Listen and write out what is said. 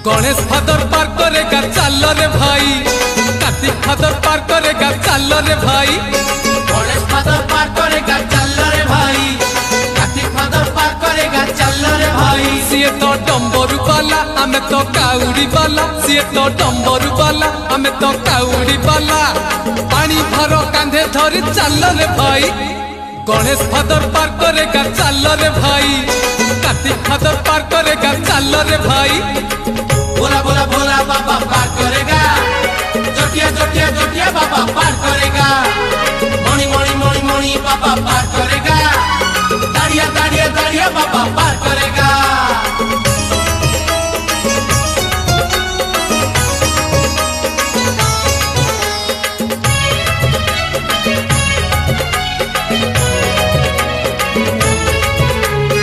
Ganesh father पार करेगा चल रे भाई, कार्तिक फादर पार करेगा चल रे भाई, गणेश फादर पार करेगा चल रे भाई, कार्तिक फादर पार करेगा चल रे भाई। सीए तो डंबरू वाला आमे तो काउड़ी वाला, सीए तो डंबरू वाला आमे तो काउड़ी वाला, पानी भरो कांधे धरी चल रे भाई। गणेश फादर पार करेगा चल रे भाई, कार्तिक फादर पार करेगा चल रे भाई। बोला बोला बोला बाबा पार करेगा, जोटिया जोटिया जोटिया बाबा पार करेगा, मणि मणि मणि मणि बाबा पार करेगा।